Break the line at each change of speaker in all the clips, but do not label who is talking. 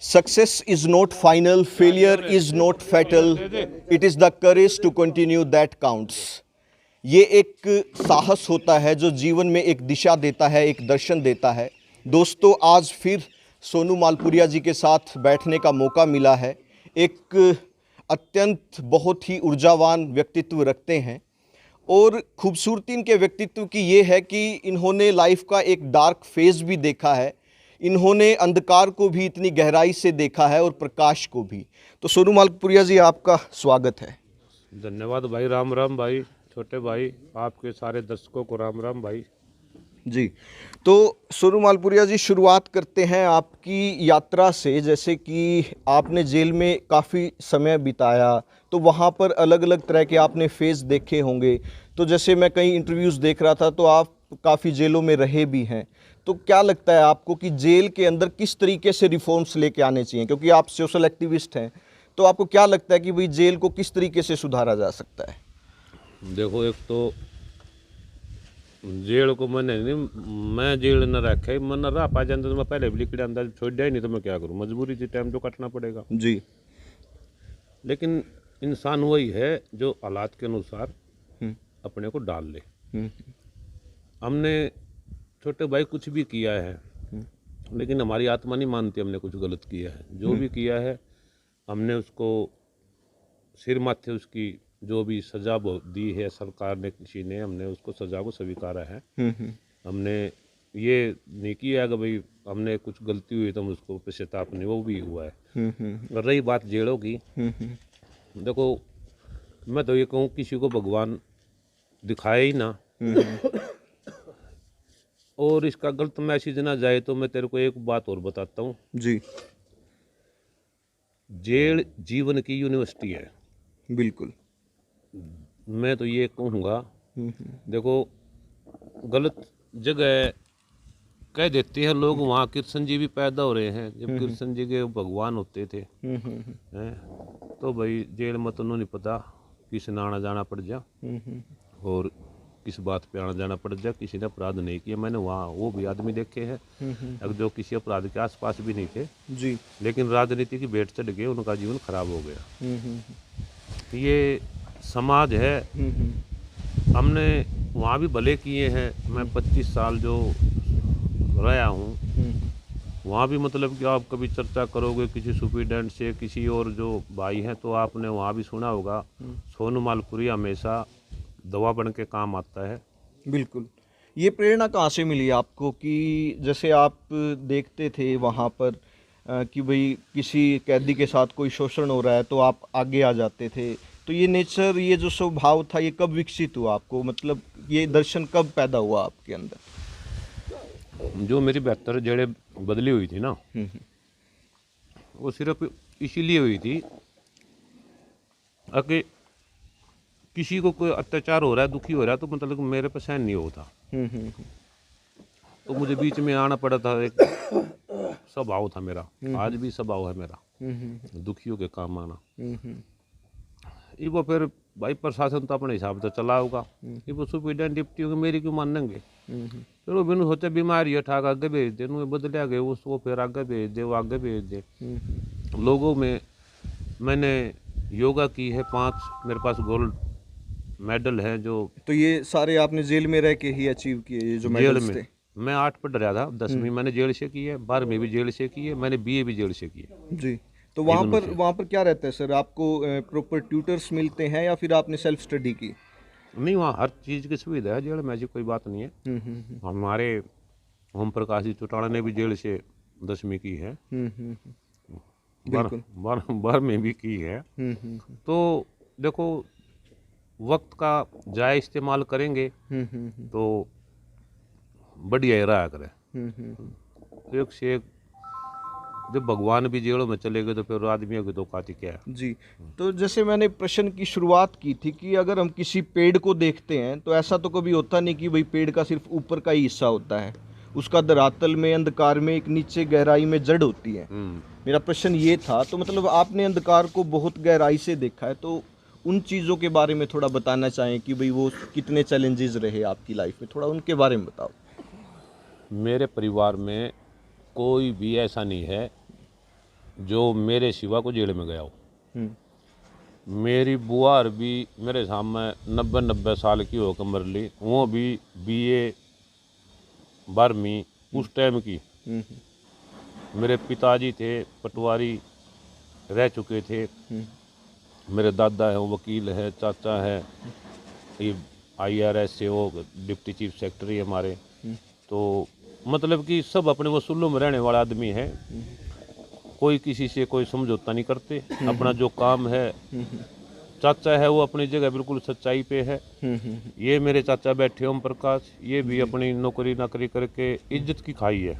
Success is not final, failure is not fatal, it is the courage to continue that counts. ये एक साहस होता है जो जीवन में एक दिशा देता है, एक दर्शन देता है। दोस्तों, आज फिर सोनू मालपुरिया जी के साथ बैठने का मौका मिला है। एक अत्यंत बहुत ही ऊर्जावान व्यक्तित्व रखते हैं और खूबसूरती इनके व्यक्तित्व की ये है कि इन्होंने लाइफ का एक डार्क फेज भी देखा है। इन्होंने अंधकार को भी इतनी गहराई से देखा है और प्रकाश को भी। तो सोनू मालपुरिया जी, आपका स्वागत है।
धन्यवाद भाई। राम राम भाई, छोटे भाई, आपके सारे दर्शकों को राम राम भाई
जी। तो सोनू मालपुरिया जी, शुरुआत करते हैं आपकी यात्रा से। जैसे कि आपने जेल में काफ़ी समय बिताया, तो वहाँ पर अलग अलग तरह के आपने फेज़ देखे होंगे। तो जैसे मैं कई इंटरव्यूज़ देख रहा था, तो आप काफ़ी जेलों में रहे भी हैं। तो क्या लगता है आपको कि जेल के अंदर किस तरीके से रिफॉर्म्स लेके आने चाहिए, क्योंकि आप सोशल एक्टिविस्ट हैं। तो आपको क्या लगता है कि भाई जेल को किस तरीके से सुधारा जा सकता है?
देखो, एक तो जेल को मैंने नहीं, मैं जेल न रखे, मैं न रहा पा जाता तो मैं पहले भी लिखड़ा अंदाज छोड़ दिया ही नहीं, तो मैं क्या करूँ, मजबूरी थी, टाइम तो कटना पड़ेगा
जी।
लेकिन इंसान वही है जो हालात के अनुसार अपने को डाल ले। हमने छोटे भाई कुछ भी किया है, लेकिन हमारी आत्मा नहीं मानती हमने कुछ गलत किया है। जो भी किया है हमने उसको सिर माथे उसकी जो भी सजा दी है सरकार ने, किसी ने, हमने उसको सजा को स्वीकारा है। हमने ये नहीं किया कि भाई हमने कुछ गलती हुई तो हम उसको पश्चाताप नहीं, वो भी हुआ है। और रही बात जेलों की, देखो मैं तो ये कहूँ, किसी को भगवान दिखाए ही ना और इसका गलत मैसेज ना जाए, तो मैं तेरे को एक बात और बताता हूँ
जी।
जेल जीवन की यूनिवर्सिटी है।
बिल्कुल।
मैं तो ये कहूँगा, देखो गलत जगह कह देते हैं लोग, वहाँ कृष्ण जी भी पैदा हो रहे हैं। जब कृष्ण जी के भगवान होते थे हैं, तो भाई जेल में तो नहीं पता किस ने आना जाना पड़ जा और किस बात पे आना जाना पड़ जा। किसी ने अपराध नहीं किया, मैंने वहाँ वो भी आदमी देखे हैं अब जो किसी अपराध के आसपास भी नहीं थे
जी।
लेकिन राजनीति की भेंट चढ़ गए, उनका जीवन खराब हो गया। ये समाज है। हमने वहाँ भी भले किए हैं। मैं 25 साल जो रहा हूँ, वहाँ भी मतलब कि आप कभी चर्चा करोगे किसी सुप्रीडेंट से, किसी और जो भाई हैं, तो आपने वहाँ भी सुना होगा सोनू मालपुरी हमेशा दवा बन के काम आता है।
बिल्कुल। ये प्रेरणा कहाँ से मिली आपको कि जैसे आप देखते थे वहाँ पर कि भाई किसी कैदी के साथ कोई शोषण हो रहा है तो आप आगे आ जाते थे। तो ये नेचर, ये जो स्वभाव था, ये कब विकसित हुआ आपको? मतलब ये दर्शन कब पैदा हुआ आपके अंदर?
जो मेरी 72 जड़ें बदली हुई थी ना, वो सिर्फ इसीलिए हुई थी कि किसी को कोई अत्याचार हो रहा है, दुखी हो रहा है, तो मतलब मेरे पे सहन नहीं होता। तो मुझे बीच में आना पड़ा था। एक स्वभाव था मेरा, आज भी स्वभाव है मेरा, दुखियों के काम आना। ये वो फिर भाई प्रशासन तो अपने हिसाब से चला होगा, ये वो सुप्रीडेंट डिप्टी होगी, मेरी क्यों मानेंगे। फिर वो बिनु सोचे बीमारी है, ठाक आगे भेज दे, बदलिया गए उसको, फिर आगे भेज दे, वो आगे भेज दे। लोगों में मैंने योगा की है 5, मेरे पास गोल्ड मेडल है। जो
तो ये सारे आपने जेल में रह के ही अचीव किए, ये जो
जेल
मेडल्स
में
थे?
मैं 8 पढ़ रहा था, 10वीं मैंने जेल से की है, 12वीं भी जेल से की है, मैंने बीए भी जेल से की है।
जी। तो
ये दोनों से
वहाँ पर क्या रहता है सर? आपको प्रॉपर ट्यूटर्स मिलते हैं या फिर आपने सेल्फ स्टडी की?
नहीं, वहाँ हर चीज़ की सुविधा है जेल में, ऐसी कोई बात नहीं है। हमारे ओम प्रकाश जी चौटाला ने भी जेल से 10वीं की है,
बिल्कुल।
बार में भी की है। तो देखो, वक्त का जायज़ इस्तेमाल करेंगे तो बढ़िया ही रहा करे। एक से एक, जब भगवान भी जेलों में चले गए तो फिर आदमियों की तो औकात ही क्या है।
जी। तो जैसे मैंने प्रश्न की शुरुआत की थी कि अगर हम किसी पेड़ को देखते हैं तो ऐसा तो कभी होता नहीं कि भाई पेड़ का सिर्फ ऊपर का ही हिस्सा होता है, उसका धरातल में, अंधकार में एक नीचे गहराई में जड़ होती है। मेरा प्रश्न ये था। तो मतलब आपने अंधकार को बहुत गहराई से देखा है, तो उन चीज़ों के बारे में थोड़ा बताना चाहें कि भाई वो कितने चैलेंजेस रहे आपकी लाइफ में, थोड़ा उनके बारे में बताओ।
मेरे परिवार में कोई भी ऐसा नहीं है जो मेरे सिवा को जेल में गया हो। मेरी बुआ भी मेरे सामने 90 साल की हो कमर ली, वो भी BA 12वीं उस टाइम की। मेरे पिताजी थे पटवारी रह चुके थे, मेरे दादा है वो वकील है, चाचा है ये IRS से वो डिप्टी चीफ सेक्रेटरी हमारे। तो मतलब कि सब अपने वसूलों में रहने वाला आदमी है, कोई किसी से कोई समझौता नहीं करते, अपना जो काम है। चाचा है वो अपनी जगह बिल्कुल सच्चाई पे है। ये मेरे चाचा बैठे ओम प्रकाश, ये भी अपनी नौकरी नाकरी करके इज्जत की खाई है।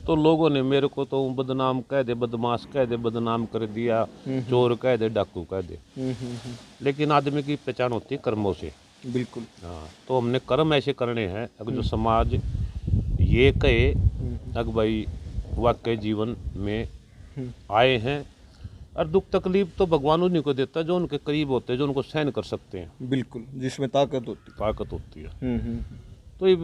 तो लोगों ने मेरे को तो बदनाम कह दे, बदमाश कह दे, बदनाम कर दिया, चोर कह दे, डाकू कह दे। लेकिन आदमी की पहचान होती है कर्मों से।
बिल्कुल।
हाँ, तो हमने कर्म ऐसे करने हैं अगर जो समाज ये कहे अगर भाई वाकई जीवन में आए हैं। और दुख तकलीफ तो भगवान उन्हीं को देता है जो उनके करीब होते हैं, जो उनको सहन कर सकते हैं।
बिल्कुल, जिसमें ताकत
होती है। तो ये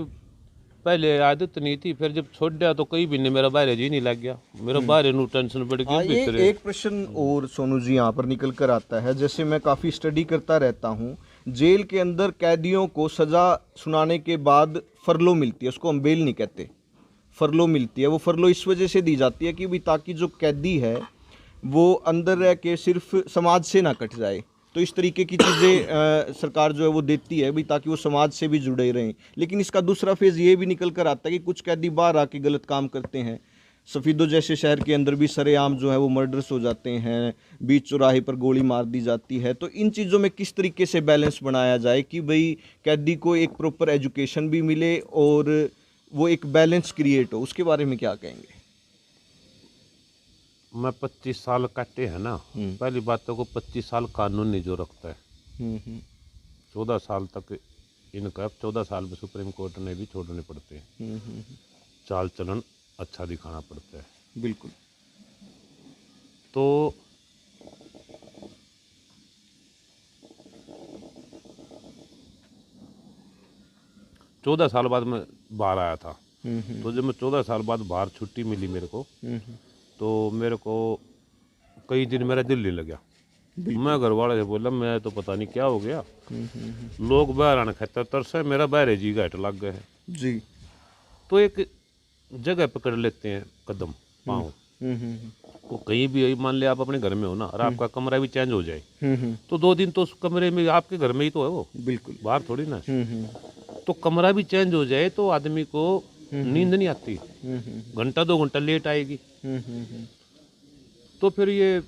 पहले आदत नहीं थी, फिर जब छोड़ दिया तो कई महीने मेरा बाहर जी नहीं लग गया, मेरा बाहर नू टेंशन बढ़ गई।
ये एक प्रश्न और सोनू जी यहाँ पर निकल कर आता है, जैसे मैं काफ़ी स्टडी करता रहता हूँ, जेल के अंदर कैदियों को सज़ा सुनाने के बाद फरलो मिलती है, उसको हम बेल नहीं कहते, फरलो मिलती है। वो फरलो इस वजह से दी जाती है कि भी ताकि जो कैदी है वो अंदर रह के सिर्फ समाज से ना कट जाए। तो इस तरीके की चीज़ें सरकार जो है वो देती है भी ताकि वो समाज से भी जुड़े रहें। लेकिन इसका दूसरा फेज़ ये भी निकल कर आता है कि कुछ कैदी बाहर आके गलत काम करते हैं। सफीदो जैसे शहर के अंदर भी सरेआम जो है वो मर्डर्स हो जाते हैं, बीच चौराहे पर गोली मार दी जाती है। तो इन चीज़ों में किस तरीके से बैलेंस बनाया जाए कि भाई कैदी को एक प्रॉपर एजुकेशन भी मिले और वो एक बैलेंस क्रिएट हो, उसके बारे में क्या कहेंगे?
मैं 25 साल काटे हैं ना, पहली बात तो को 25 साल कानून नहीं जो रखता है। 14 साल तक इनका 14 साल में सुप्रीम कोर्ट ने भी छोड़ने पड़ते हैं। चाल चलन अच्छा दिखाना पड़ता है।
बिल्कुल।
तो चौदह साल बाद मैं बाहर आया था। तो जब मैं 14 साल बाद बाहर छुट्टी मिली मेरे को, तो मेरे को कई दिन मेरा दिल नहीं लगा। मैं घर वाले से बोला मैं तो पता नहीं क्या हो गया, लोग बाहर आने खातर तरसे, मेरा बाहर जी घाट लग गए हैं
जी।
तो एक जगह पकड़ लेते हैं कदम पाँव। वो कहीं भी मान ले आप अपने घर में हो ना और आपका कमरा भी चेंज हो जाए तो 2 दिन तो उस कमरे में आपके घर में ही तो है वो, बिल्कुल बाहर थोड़ी ना। तो कमरा भी चेंज हो जाए तो आदमी को नींद नहीं आती, घंटा 2 घंटा लेट आएगी। तो फिर ये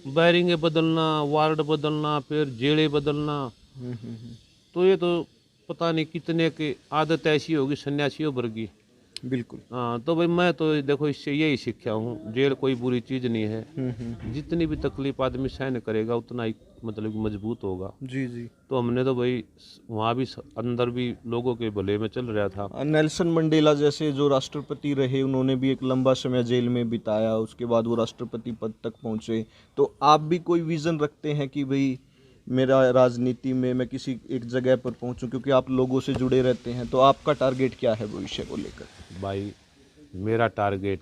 बैरिंगे बदलना, वार्ड बदलना, फिर जेलें बदलना, तो ये तो पता नहीं कितने की आदत ऐसी होगी सन्यासियों भर की।
बिल्कुल।
हाँ, तो भाई मैं तो देखो इससे यही सीखा हूँ, जेल कोई बुरी चीज़ नहीं है। जितनी भी तकलीफ आदमी सहन करेगा उतना ही मतलब मजबूत होगा।
जी जी।
तो हमने तो भाई वहाँ भी अंदर भी लोगों के भले में चल रहा था।
नेल्सन मंडेला जैसे जो राष्ट्रपति रहे, उन्होंने भी एक लंबा समय जेल में बिताया, उसके बाद वो राष्ट्रपति पद तक पहुँचे। तो आप भी कोई विज़न रखते हैं कि भाई मेरा राजनीति में मैं किसी एक जगह पर पहुंचूं, क्योंकि आप लोगों से जुड़े रहते हैं, तो आपका टारगेट क्या है भविष्य को लेकर?
भाई मेरा टारगेट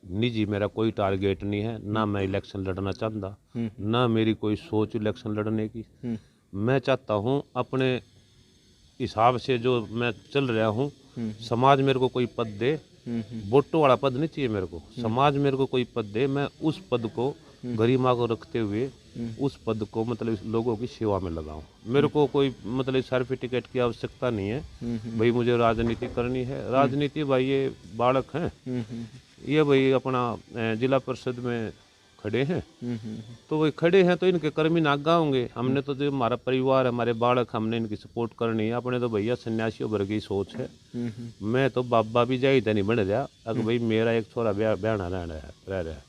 निजी, मेरा कोई टारगेट नहीं है, ना मैं इलेक्शन लड़ना चाहता, ना मेरी कोई सोच इलेक्शन लड़ने की। मैं चाहता हूं अपने हिसाब से जो मैं चल रहा हूं, समाज मेरे को कोई पद दे, वोटों वाला पद नहीं चाहिए मेरे को, समाज मेरे को कोई पद दे, मैं उस पद को गरिमा को रखते हुए उस पद को मतलब लोगों की सेवा में लगाऊं। मेरे को कोई मतलब सर्टिफिकेट की आवश्यकता नहीं है भाई मुझे राजनीति करनी है। राजनीति भाई ये बालक हैं, ये भाई अपना जिला परिषद में खड़े हैं, तो वही खड़े हैं तो इनके कर्मी नागा होंगे। हमने तो जो हमारा परिवार है, हमारे बालक, हमने इनकी सपोर्ट करनी है। अपने तो भैया सन्यासियों भर की सोच है। मैं तो बाबा भी जाहिदा नहीं बन रहा, अगर भाई मेरा एक छोरा बहना रह रहा है,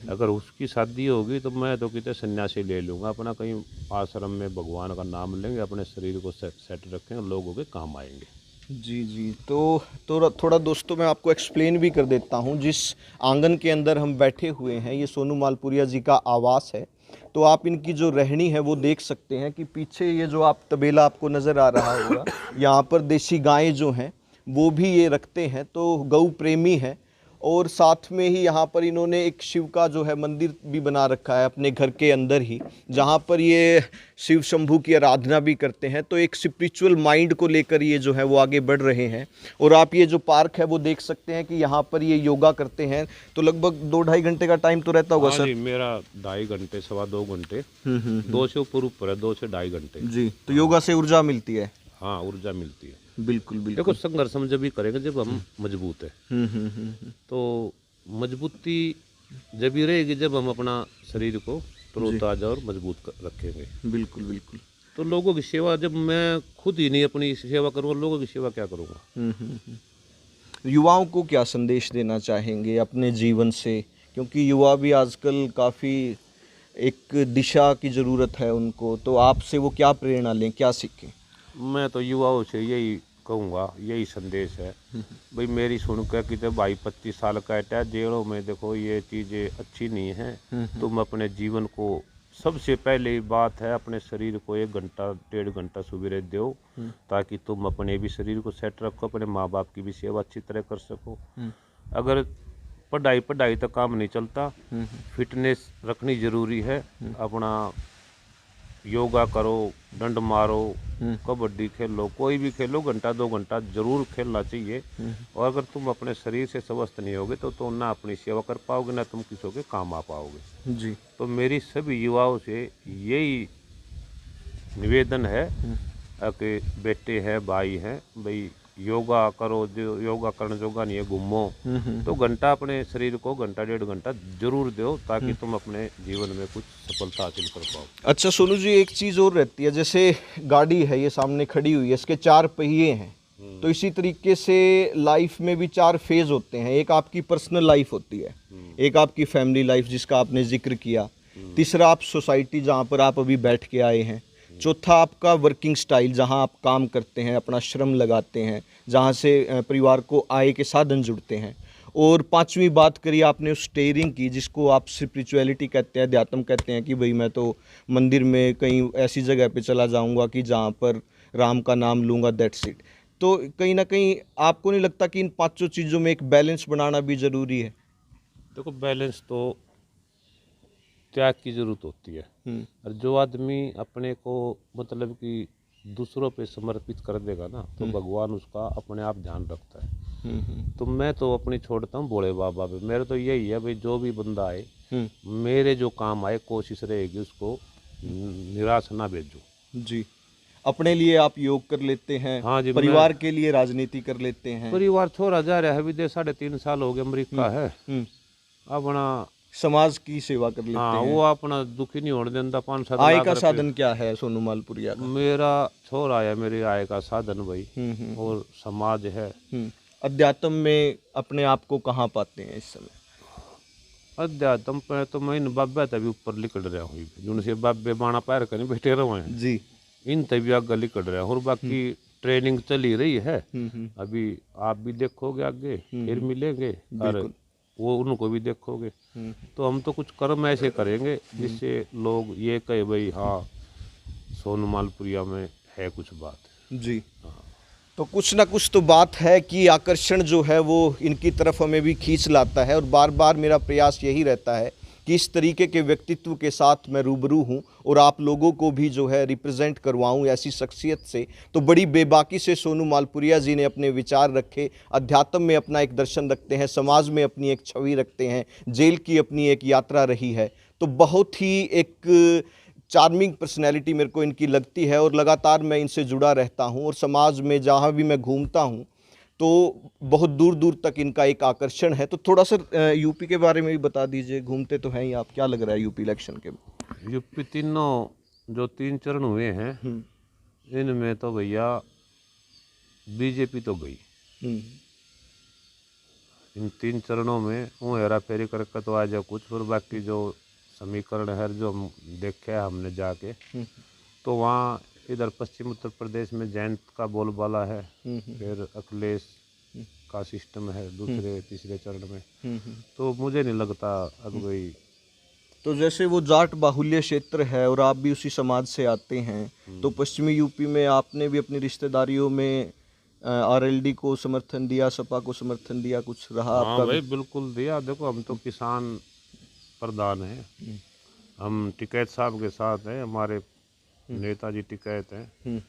अगर उसकी शादी होगी तो मैं तो कितने सन्यासी ले लूँगा, अपना कहीं आश्रम में भगवान का नाम लेंगे, अपने शरीर को सेट रखेंगे, लोगों के काम आएंगे।
जी जी। तो थोड़ा दोस्तों मैं आपको एक्सप्लेन भी कर देता हूँ। जिस आंगन के अंदर हम बैठे हुए हैं ये सोनू मालपुरिया जी का आवास है। तो आप इनकी जो रहनी है वो देख सकते हैं कि पीछे ये जो आप तबेला आपको नज़र आ रहा होगा, यहाँ पर देसी गायें जो हैं वो भी ये रखते हैं। तो गौ प्रेमी है और साथ में ही यहाँ पर इन्होंने एक शिव का जो है मंदिर भी बना रखा है अपने घर के अंदर ही, जहाँ पर ये शिव शंभू की आराधना भी करते हैं। तो एक स्पिरिचुअल माइंड को लेकर ये जो है वो आगे बढ़ रहे हैं। और आप ये जो पार्क है वो देख सकते हैं कि यहाँ पर ये योगा करते हैं, तो लगभग 2-2.5 घंटे का टाइम तो रहता होगा
हाँ
सर?
जी, मेरा 2.5 घंटे, 2.25 घंटे, 2 से ऊपर है, 2 से 2.5 घंटे
जी। तो योगा से ऊर्जा मिलती है?
हाँ, ऊर्जा मिलती है।
बिल्कुल बिल्कुल।
देखो, संघर्ष हम जब भी करेंगे जब हम मजबूत है। तो मजबूती जब ही रहेगी जब हम अपना शरीर को तरोताजा और मजबूत रखेंगे।
बिल्कुल बिल्कुल।
तो लोगों की सेवा, जब मैं खुद ही नहीं अपनी सेवा करूँगा, लोगों की सेवा क्या करूँगा?
युवाओं को क्या संदेश देना चाहेंगे अपने जीवन से, क्योंकि युवा भी आजकल काफ़ी एक दिशा की ज़रूरत है उनको, तो आपसे वो क्या प्रेरणा लें, क्या सीखें?
मैं तो युवाओं से यही कहूँगा, यही संदेश है भाई, मेरी सुनकर कि जब भाई 25 साल का है जेलों में, देखो ये चीज़ें अच्छी नहीं है। तुम अपने जीवन को, सबसे पहले बात है अपने शरीर को 1 घंटा 1.5 घंटा सवेरे दो, ताकि तुम अपने भी शरीर को सेट रखो, अपने माँ बाप की भी सेवा अच्छी तरह कर सको। अगर पढ़ाई तो काम नहीं चलता, फिटनेस रखनी जरूरी है। अपना योगा करो, डंड मारो, कबड्डी खेलो, कोई भी खेलो, 1-2 घंटा जरूर खेलना चाहिए। और अगर तुम अपने शरीर से स्वस्थ नहीं होगे तो तुम ना अपनी सेवा कर पाओगे, ना तुम किसी के काम आ पाओगे
जी।
तो मेरी सभी युवाओं से यही निवेदन है कि बेटे हैं, भाई हैं, भाई योगा करो, जो योगा करने जोगा नहीं है, घूमो, तो घंटा अपने शरीर को 1-1.5 घंटा जरूर दो, ताकि तुम अपने जीवन में कुछ सफलता हासिल कर पाओ।
अच्छा सोनू जी, एक चीज़ और रहती है, जैसे गाड़ी है ये सामने खड़ी हुई है, इसके 4 पहिए हैं, तो इसी तरीके से लाइफ में भी 4 फेज होते हैं। एक आपकी पर्सनल लाइफ होती है, एक आपकी फैमिली लाइफ जिसका आपने जिक्र किया, तीसरा आप सोसाइटी जहाँ पर आप अभी बैठ के आए हैं, चौथा आपका वर्किंग स्टाइल जहाँ आप काम करते हैं, अपना श्रम लगाते हैं, जहाँ से परिवार को आय के साधन जुड़ते हैं, और 5वीं बात करी आपने उस स्टेयरिंग की, जिसको आप स्पिरिचुअलिटी कहते हैं, अध्यात्म कहते हैं, कि भाई मैं तो मंदिर में कहीं ऐसी जगह पे चला जाऊंगा कि जहाँ पर राम का नाम लूँगा, दैट्स इट। तो कहीं ना कहीं आपको नहीं लगता कि इन 5 चीज़ों में एक बैलेंस बनाना भी ज़रूरी है?
देखो, बैलेंस तो त्याग की जरूरत होती है। और जो आदमी अपने को मतलब कि दूसरों पे समर्पित कर देगा ना, तो भगवान उसका अपने आप ध्यान रखता है। तो मैं तो अपनी छोड़ता हूँ भोले बाबा पे। मेरा तो यही है भाई, जो भी बंदा आए, मेरे जो काम आए, कोशिश रहेगी उसको निराश ना भेजो।
जी। अपने लिए आप योग कर लेते हैं?
हाँ जी,
परिवार के लिए राजनीति कर लेते हैं?
परिवार छोड़ा जा रहा है, विदेश 3.5 साल हो गए, अमेरिका है, अपना
समाज की सेवा कर लेते
हाँ,
हैं?
वो अपना दुखी नहीं होने देता। 5-7
आय
लाख
का
रुपए-
साधन क्या है सोनू मालपुरिया का?
मेरा छोरा है, मेरे आय का साधन भाई, और समाज है।
अध्यात्म में अपने आप को कहाँ पाते हैं इस समय?
अध्यात्म पे तो मैं इन बाबे तभी ऊपर लिकड़ रहा हूँ, जिनसे बाबे बाणा पैर कर नहीं बैठे रहे हैं,
जी।
इन तभी आगे लिकड़ रहा हूँ। और बाकी ट्रेनिंग चली रही है, अभी आप भी देखोगे आगे, फिर मिलेंगे, और वो उनको भी देखोगे। तो हम तो कुछ कर्म ऐसे करेंगे जिससे लोग ये कहे भाई हाँ, सोनू मालपुरिया में है कुछ बात।
जी। तो कुछ ना कुछ तो बात है कि आकर्षण जो है वो इनकी तरफ हमें भी खींच लाता है, और बार बार मेरा प्रयास यही रहता है कि इस तरीके के व्यक्तित्व के साथ मैं रूबरू हूँ और आप लोगों को भी जो है रिप्रेजेंट करवाऊँ ऐसी शख्सियत से। तो बड़ी बेबाकी से सोनू मालपुरिया जी ने अपने विचार रखे, अध्यात्म में अपना एक दर्शन रखते हैं, समाज में अपनी एक छवि रखते हैं, जेल की अपनी एक यात्रा रही है। तो बहुत ही एक चार्मिंग पर्सनैलिटी मेरे को इनकी लगती है, और लगातार मैं इनसे जुड़ा रहता हूँ, और समाज में जहाँ भी मैं घूमता हूँ तो बहुत दूर दूर तक इनका एक आकर्षण है। तो थोड़ा सा यूपी के बारे में भी बता दीजिए, घूमते तो हैं ही आप, क्या लग रहा है यूपी इलेक्शन के?
यूपी जो 3 चरण हुए हैं, इनमें तो भैया बीजेपी तो गई। इन 3 चरणों में वो हेरा फेरी करके तो आ जाए कुछ, पर बाकी जो समीकरण है जो हम देखे हमने जाके, तो वहाँ इधर पश्चिम उत्तर प्रदेश में जयंत का बोलबाला है, फिर अखिलेश का सिस्टम है दूसरे तीसरे चरण में। तो मुझे नहीं लगता अब भाई।
तो जैसे वो जाट बाहुल्य क्षेत्र है और आप भी उसी समाज से आते हैं, तो पश्चिमी यूपी में आपने भी अपनी रिश्तेदारियों में आरएलडी को समर्थन दिया, सपा को समर्थन दिया, कुछ रहा
हाँ
आपका?
भाई बिल्कुल दिया। देखो हम तो किसान प्रधान हैं, हम टिकैत साहब के साथ हैं, हमारे नेताजी टिकैत हैं।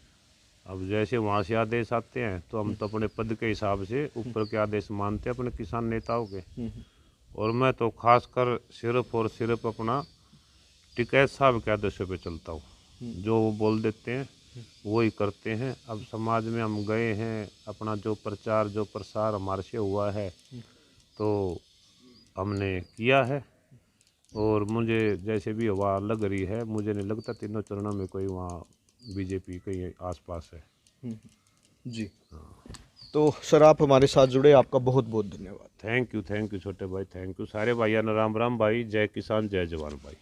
अब जैसे वहाँ से आदेश आते हैं तो हम तो अपने पद के हिसाब से ऊपर के आदेश मानते हैं अपने किसान नेताओं के। और मैं तो खासकर सिर्फ और सिर्फ अपना टिकैत साहब के आदेशों पे चलता हूँ। जो वो बोल देते हैं वही करते हैं। अब समाज में हम गए हैं, अपना जो प्रचार जो प्रसार हमारे से हुआ है तो हमने किया है। और मुझे जैसे भी हवा लग रही है, मुझे नहीं लगता तीनों चरणों में कोई वहाँ बीजेपी कहीं आसपास है।
जी। तो सर आप हमारे साथ जुड़े, आपका बहुत बहुत धन्यवाद।
थैंक यू छोटे भाई, थैंक यू। सारे भाइयों ने राम राम भाई। जय किसान जय जवान भाई।